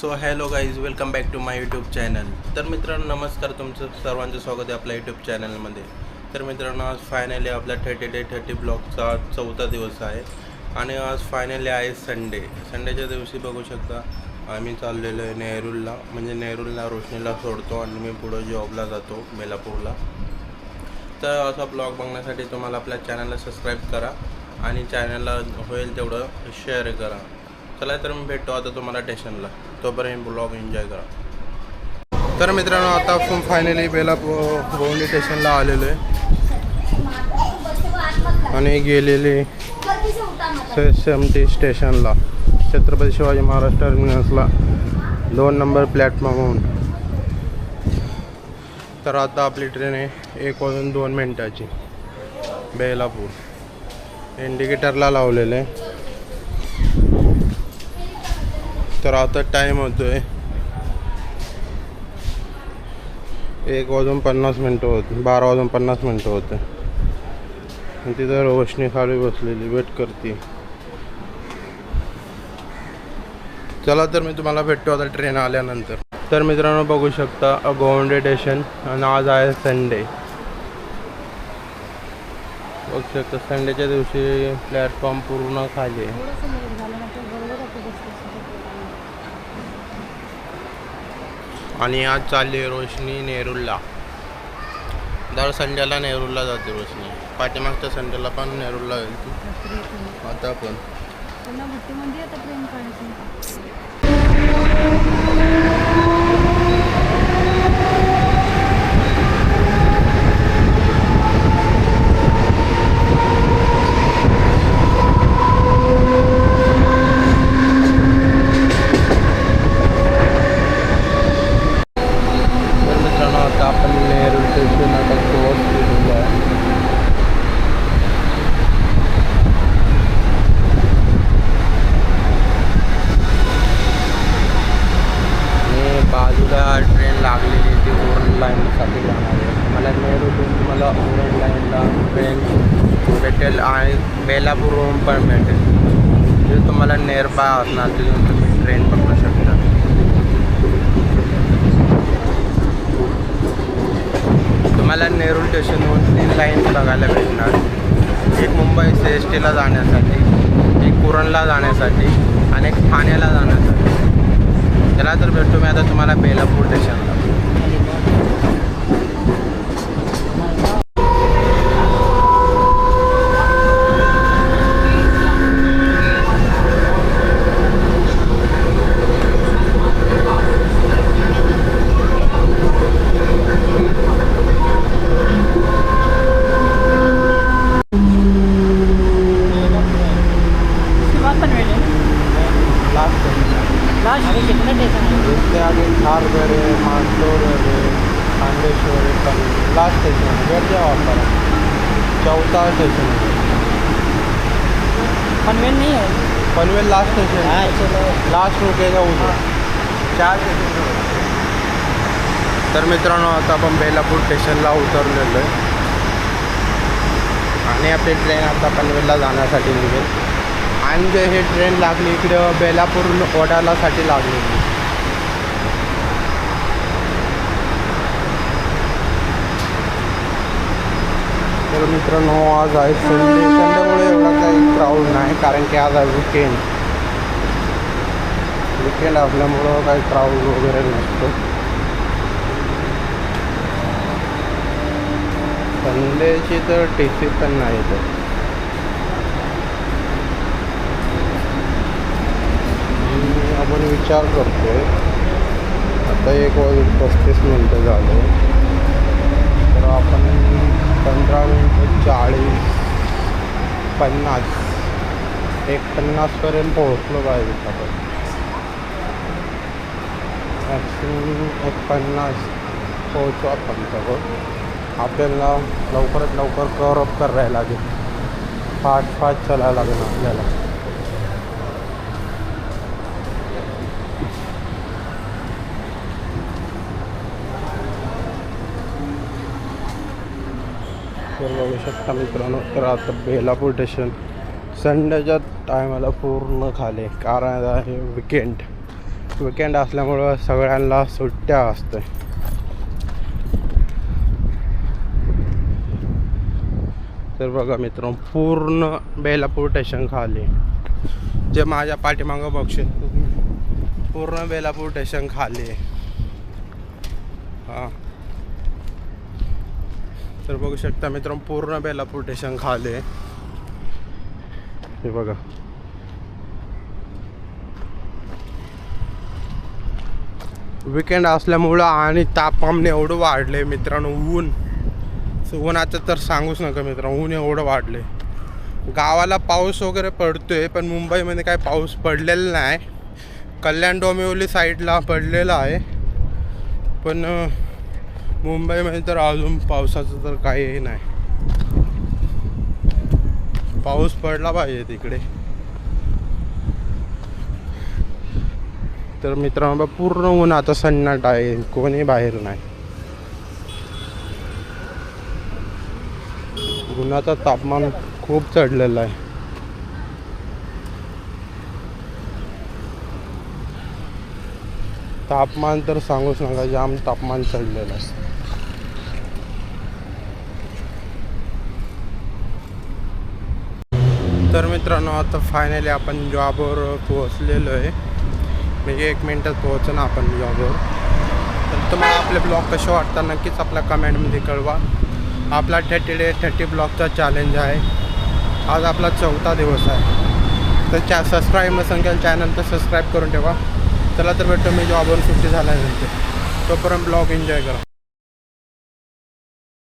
So hello guys, welcome back to my YouTube channel. तर मित्रांनो नमस्कार, तुमचं सर्वांचं स्वागत आहे आपल्या यूट्यूब चॅनलमध्ये. तर मित्रांनो आज फायनली आपला 30 ब्लॉगचा 4था दिवस आहे आणि आज फायनली आहे संडेच्या दिवशी बघू शकता आम्ही चाललेलो आहे नेरूलला. म्हणजे नेरूलला रोशनीला सोडतो आणि मी पुढं जॉबला जातो बेलापूरला. तर असा ब्लॉग बघण्यासाठी तुम्हाला आपल्या चॅनलला सबस्क्राईब करा आणि चॅनलला होईल तेवढं शेअर करा. चला तर मी भेटतो आता तुम्हाला स्टेशनला, तोपर्यंत ब्लॉग एन्जॉय करा. तर मित्रांनो आता आपण फायनली गोवंडी स्टेशनला आलेलो आहे आणि गेलेले SMT स्टेशनला, छत्रपती शिवाजी महाराज टर्मिनसला 2 नंबर प्लॅटफॉर्महून. तर आता आपली ट्रेन आहे 1 वाजून 2 मिनिटाची बेलापूर. इंडिकेटरला लावलेलं आहे. तर आता टाईम होतो आहे 1 वाजून 50 मिनटं होते, 12 वाजून 50 मिनटं होते. आणि तिथं रोशनी खाली बसलेली वेट करते. चला तर मी तुम्हाला भेटतो आता ट्रेन आल्यानंतर. तर मित्रांनो बघू शकता गोवंडी स्टेशन आणि आज आहे संडे. बघू शकता संडेच्या दिवशी प्लॅटफॉर्म पूर्ण खाली आहे. आणि आज चालली आहे रोशनी नेरूलला. दर संडेला नेरूलला जाते रोशनी. पाठीमागच्या संडेला पण नेरूलला गेली. आता पण आपण नेरूल स्टेशन आता क्रॉस केलेलं आहे. आणि बाजूला ट्रेन लागलेली ती ओरण लाईनसाठी जाणार आहे. मला नेरूलहून तुम्हाला ओरण लाईनला ट्रेन भेटेल आणि बेलापूरहून पण भेटेल. जे तुम्हाला नियर बाय असणार तिथून तुम्ही ट्रेन पकडू शकता. तुम्हाला नेरूल स्टेशनहून 3 लाईन बघायला भेटणार. एक मुंबई CSTला जाण्यासाठी, एक कुरणला जाण्यासाठी आणि एक ठाण्याला जाण्यासाठी. चला तर भेटतो मी आता तुम्हाला बेलापूर स्टेशनला. खारघर आहे, मांडोर आहे, खांडेश्वर आहे, पण लास्ट स्टेशन आहे. गर्दी वापरा 4था स्टेशन आहे. पनवेल नहीं है, पनवेल लास्ट स्टेशन है. चलो लास्ट रुकेगा उधर 4 स्टेशन. तर मित्रांनो आता आपण बेलापूर स्टेशनला उतरलेलो आहे आणि आपली ट्रेन आता पनवेलला जाण्यासाठी निघेल. आणि जे हे ट्रेन लागली इकडं बेलापूर वडालासाठी लागलेली. तर मित्रांनो आज आहे संडेमुळे एवढा काही क्राऊड नाही, कारण की आज आहे विकेंड असल्यामुळं काही क्राऊड वगैरे नसतो. संडेची तर TC पण नाही येत. आपण विचार करतोय आता 1 वाजून 35 मिनटं झाले. तर आपण 15 मिनटं 40 50 1:50पर्यंत पोहोचलो पाहिजे. आपण मॅक्सिमम 1:50 पोहोचू आपण सगळं. आपल्याला लवकरात लवकर कव्हर अप करायला लागेल. फास्ट चालायला लागेल आपल्याला. तर बघू शकता मित्रांनो. तर आता बेलापूर स्टेशन संडेच्या टायमाला पूर्ण खाली, कारण आहे विकेंड. विकेंड असल्यामुळं सगळ्यांना सुट्ट्या असते. तर बघा मित्रांनो, पूर्ण बेलापूर स्टेशन खाली, जे माझ्या पाठीमागं बघशील पूर्ण बेलापूर स्टेशन खाली आहे. हां, तर बघू शकता मित्रांनो, पूर्ण बेलापूर स्टेशन खाली आहे. हे बघा, विकेंड असल्यामुळं आणि तापमान एवढं वाढले मित्रांनो. उन्हाचं तर सांगूच नका मित्रांनो, ऊन एवढं वाढले. गावाला पाऊस वगैरे पडतोय, पण मुंबईमध्ये काय पाऊस पडलेला नाही. कल्याण डोंबिवली साईडला पडलेला आहे, पण मुंबईमध्ये तर अजून पावसाचं तर काही नाही. पाऊस पडला पाहिजे तिकडे. तर मित्रांनो, पूर्ण ऊन आता सन्नाट आहे, कोणी बाहेर नाही. उन्हाचं तापमान खूप चढलेलं आहे. तापमान तर सांगूच नका, जाम तापमान चढलेलं आहे. तर मित्रांनो, आता फायनली आपण जॉबवर पोहोचलेलो आहे. म्हणजे 1 मिनिटात पोहोचू ना आपण जॉबवर. तर तुम्हाला आपले ब्लॉग कसे वाटतात नक्कीच आपल्या कमेंटमध्ये कळवा. आपला 30 डे 30 ब्लॉगचा चॅलेंज आहे. आज आपला 4था दिवस आहे. तर सबस्क्राईब नसेल केलं चॅनल तर सबस्क्राईब करून ठेवा. चला तर भेटतो मी जॉबवर सुट्टी झाल्यानंतर. तोपर्यंत ब्लॉग एन्जॉय करा.